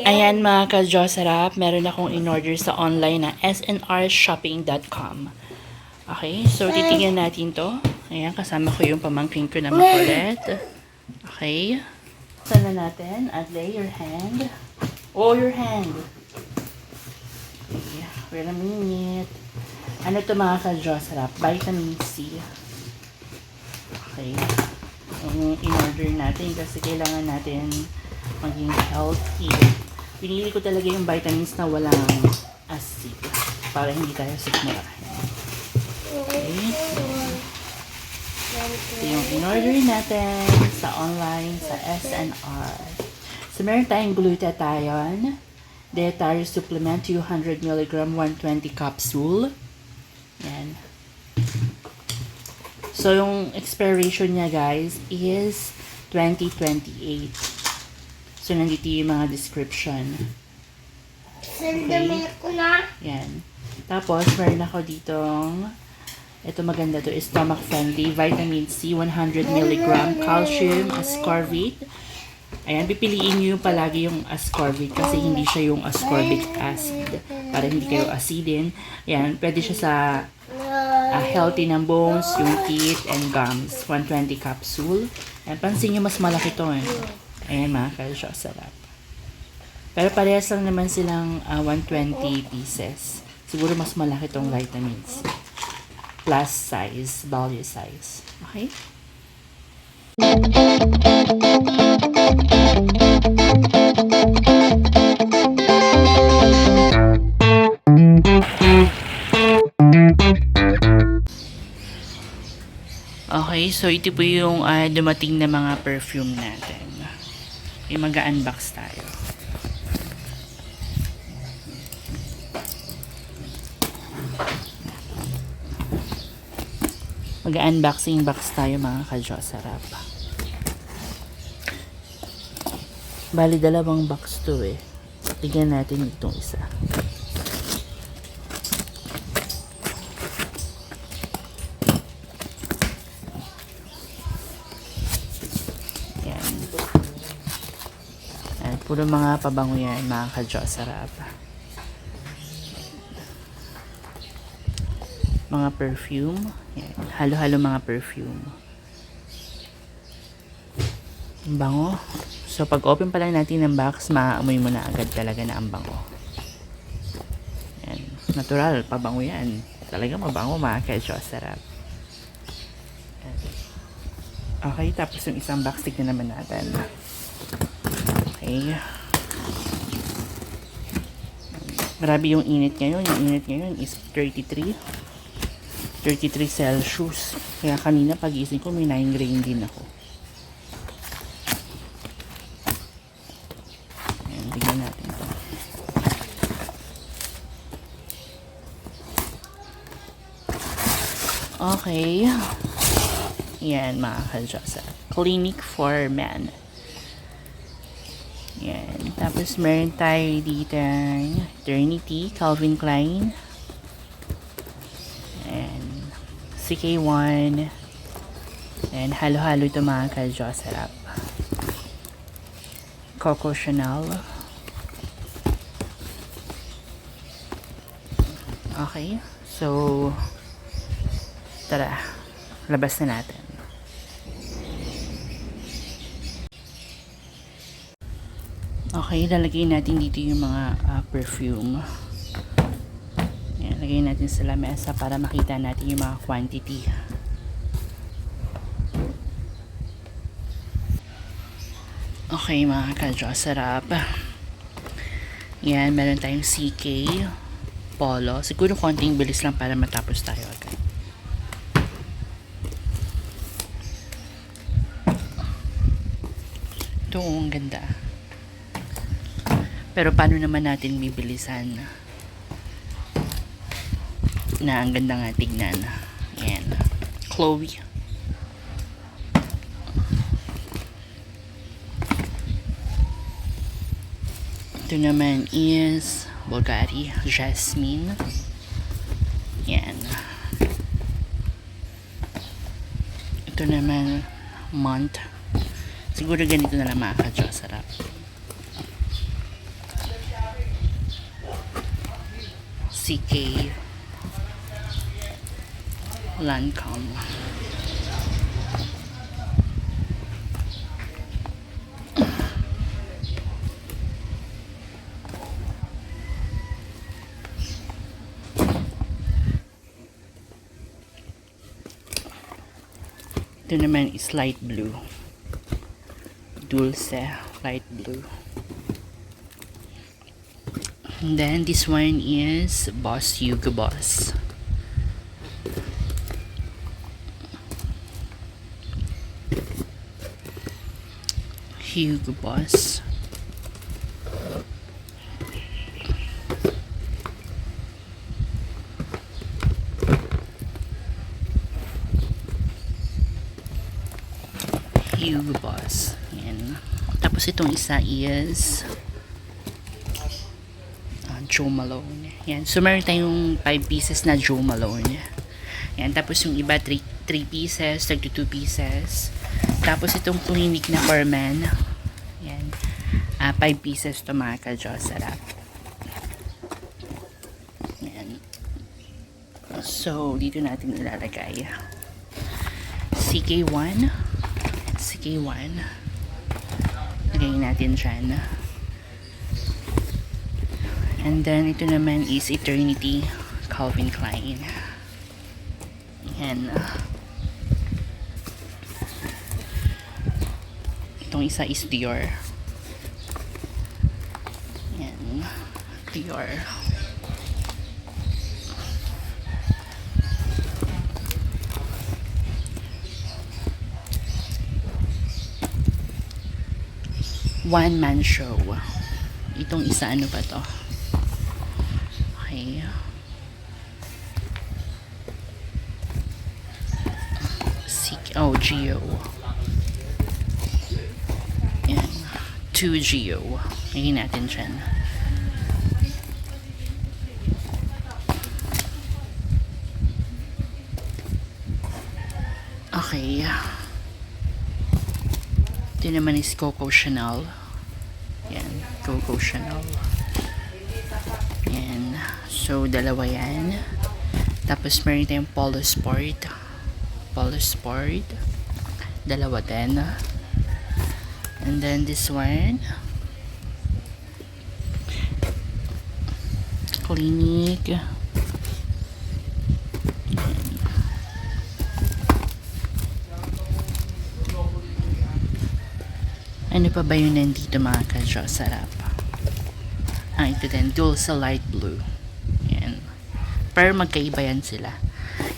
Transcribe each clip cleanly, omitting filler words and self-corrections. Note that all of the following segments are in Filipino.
Ayan mga ka-Diyos sarap, meron akong in-order sa online na snrshopping.com. Okay, so titingnan natin to. Ayan, kasama ko yung pamangkin ko na makulit. Okay. Sana natin at lay your hand. Oh, your hand. Okay, wait a minute. Ano to mga ka-Diyos sarap? Vitamin C. Okay. Yung in-order natin kasi kailangan natin maging healthy. Pinili ko talaga yung vitamins na walang acid para hindi tayo sikmura. Okay. Ito yung in-order natin sa online, sa SNR. So, meron tayong glutathione, dietary supplement, 200 mg, 120 capsule. Yan. So, yung expiration niya, guys, is 2028. So, nandito yung mga description. Sandamit ko na. Yan. Tapos, meron ako ditong, ito maganda to, is stomach friendly, vitamin C, 100 mg, calcium, ascorbate. Ayan, pipiliin nyo yung palagi yung ascorbate kasi hindi siya yung ascorbic acid. Para hindi kayo acidin. Ayan, pwede siya sa healthy ng bones, yung teeth, and gums. 120 capsule. Ayan, pansin nyo mas malaki to eh. Ayan mga ka-Diyos sarap. Pero parehas lang naman silang 120 pieces. Siguro mas malaki tong vitamins. Plus size, value size. Okay? Okay, so ito po yung dumating na mga perfume natin. Yung mag-unbox tayo. Mag-unboxing box tayo mga ka-Diyos sarap. Bali, dalawang box to eh. Tignan natin itong isa. Yan. Yan. Puro mga pabango yan mga ka-Diyos sarap. Mga perfume. Yan. Halo-halo mga perfume. Ang bango. So, pag open pa lang natin ng box, maaamoy mo na agad talaga na ang bango. Yan. Natural, pabango yan. Talaga mabango mga ka-Diyos sarap. Yan. Okay, tapos yung isang box, tignan naman natin. Okay. Grabe yung init ngayon. Yung init ngayon is 33 Celsius. Kaya kanina pag-ising ko may migraine din ako. Ayan, tignan natin ito. Okay. Yan mga ka-Diyos. Clinic for Men. Yan. Tapos meron tayo dito Eternity, Calvin Klein. CK1 and halo-halo ito mga ka-Diyos sarap. Coco Chanel. Okay, so tara, labas na natin. Okay, lalagay natin dito yung mga perfume. Lagay natin sa lamesa para makita natin yung mga quantity. Okay mga ka-Diyos sarap. Yan, meron tayong CK Polo. Siguro konting bilis lang para matapos tayo agad. Ito, ang ganda. Pero paano naman natin bibilisan na ang ganda nga tignan. Ayan. Chloe. Ito naman is Bulgari Jasmine. Ayan. Ito naman Mont. Siguro ganito na lang mga ka-Diyos sarap. CK Lancome. Ito naman is light blue. Dulce, light blue. And then this one is Boss Hugo Boss. Hugo Boss. Hugo Boss. Yan. Tapos itong isa is Jo Malone. Yan. So meron tayong 5 pieces na Jo Malone. Yan. Tapos yung iba 3 pieces, 32 pieces. Tapos itong Clinique na for men. Yan. 5 pieces to mga ka-Diyos. Sarap. Yan. So dito natin ilalagay. CK1. CK1. Lagayin natin dyan. And then, ito naman is Eternity Calvin Klein. Yan. Itong isa is Dior. Yan. Dior. One man show. Itong isa ano ba to? Okay. Geo. Yan. 2 Geo. Lagyan natin dyan. Okay. Ito naman is Coco Chanel. Yan. Coco Chanel. Yan. So, dalawa yan. Tapos, meron tayong Polo Sport. Polo Sport. Dalawa din. And then, this one. Clinique. Ano pa ba yun nandito mga ka-Diyos? Sarap. Ito din. Dulce light blue. Yan. Pero magkaiba yan sila.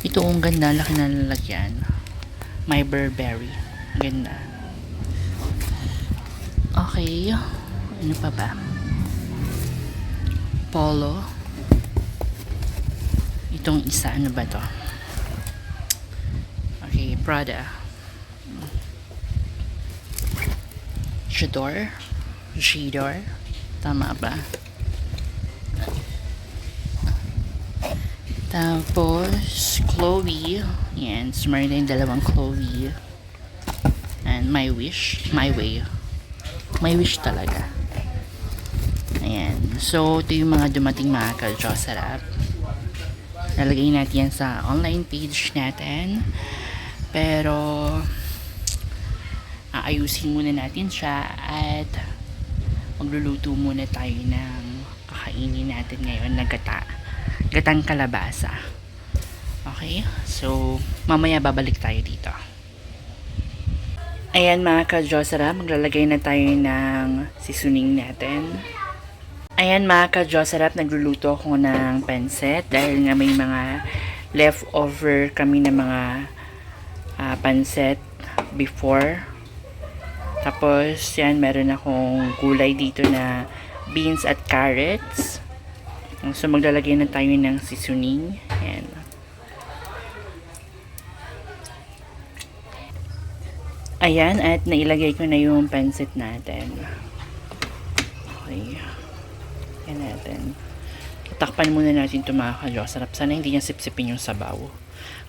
Ito ang ganda. Laki na lalagyan. My Burberry. Ganda. Okay. Ano pa ba? Polo. Itong isa. Ano ba to? Okay. Prada. Jador. Tama ba? Tapos, Chloe. Yan. So, meron tayong dalawang Chloe. And My Wish. My Way. My Wish talaga. Ayan. So, ito yung mga dumating mga ka-Diyos. Sarap. Nalagay natin yan sa online page natin. Pero, aayusin muna natin siya at magluluto muna tayo ng kakainin natin ngayon na gatang kalabasa. Okay? So, mamaya babalik tayo dito. Ayan mga ka-Diyosara, maglalagay na tayo ng seasoning natin. Ayan mga ka-Diyosara, nagluluto ako ng pansit dahil nga may mga leftover kami na mga pansit before. Tapos, yan, meron akong gulay dito na beans at carrots. So, maglalagay na tayo ng seasoning. Yan. Ayan, at nailagay ko na yung pansit natin. Okay. Yan natin. Takpan muna natin ito mga ka-Diyos. Sarap. Sana hindi niya sipsipin yung sabaw.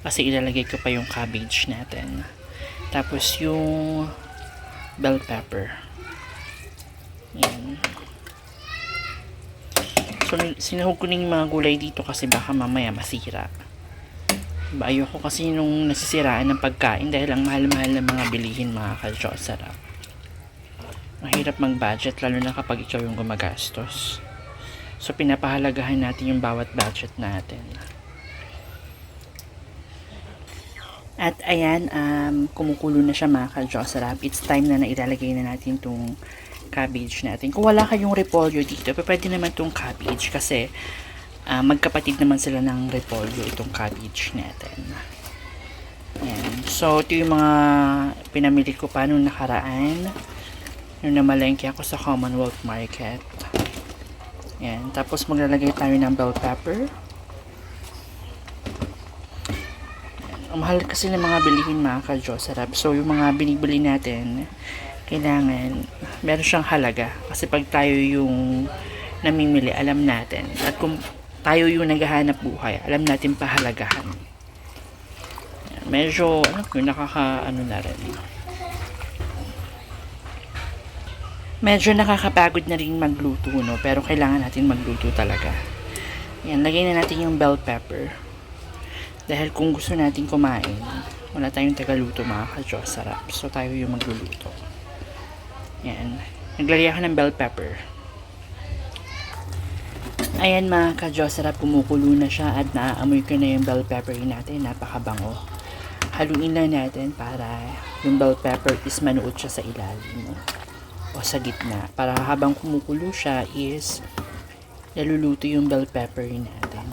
Kasi ilalagay ko pa yung cabbage natin. Tapos, yung bell pepper. Yan. So, sinahog ko na yung mga gulay dito kasi baka mamaya masira. Diba, ayoko kasi nung nasisiraan ng pagkain dahil ang mahal-mahal ng mga bilihin mga ka-Diyos sarap. Mahirap mag-budget lalo na kapag ikaw yung gumagastos. So, pinapahalagahan natin yung bawat budget natin. At ayan, kumukulo na siya mga ka-Diyos sarap. It's time na ilalagay na natin itong cabbage natin. Kung wala kayong repolyo dito, pwede naman itong cabbage kasi magkapatid naman sila ng repolyo itong cabbage natin. Ayan. So, ito yung mga pinamili ko pa nung nakaraan. Nung namalengke ako sa Commonwealth Market. Ayan. Tapos maglalagay tayo ng bell pepper. Ang mahal kasi ng mga bilihin mga ka-Diyos sarap. So, yung mga binibili natin, kailangan meron siyang halaga. Kasi pag tayo yung namimili, alam natin. At kung tayo yung naghahanap buhay, alam natin pahalagahan. Medyo, na rin. Medyo nakakapagod na rin magluto, no? Pero kailangan natin magluto talaga. Yan, lagay na natin yung bell pepper. Dahil kung gusto natin kumain, wala tayong tagaluto mga ka-Diyos sarap. So, tayo yung magluluto. Yan. Naglagay ako ng bell pepper. Ayan mga ka-Diyos sarap, kumukulo na siya at naaamoy ko na yung bell pepper natin. Napakabango. Haluin lang natin para yung bell pepper is manuot siya sa ilalim o sa gitna. Para habang kumukulo siya is naluluto yung bell pepper natin.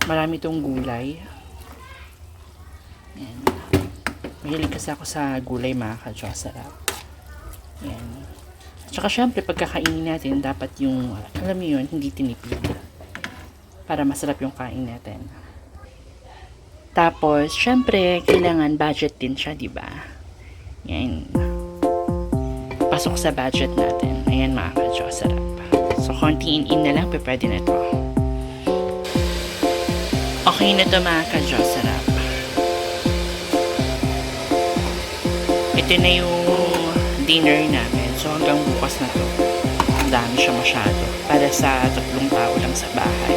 Marami itong gulay. Ayan. Mahilig kasi ako sa gulay mga ka-Diyos sarap. Ayan. Tsaka syempre pagkakainin natin dapat yung, alam mo yun, hindi tinipid. Para masarap yung kain natin. Tapos, syempre, kailangan budget din siya, di ba? Ayan. Pasok sa budget natin. Ayan mga ka-Diyos sarap. So, konti in na lang, pwede na ito. Okay na ito mga ka-Diyos sarap. Ito na yung dinner namin. So hanggang bukas na to. Ang dami siya masyado. Para sa 3 tao lang sa bahay.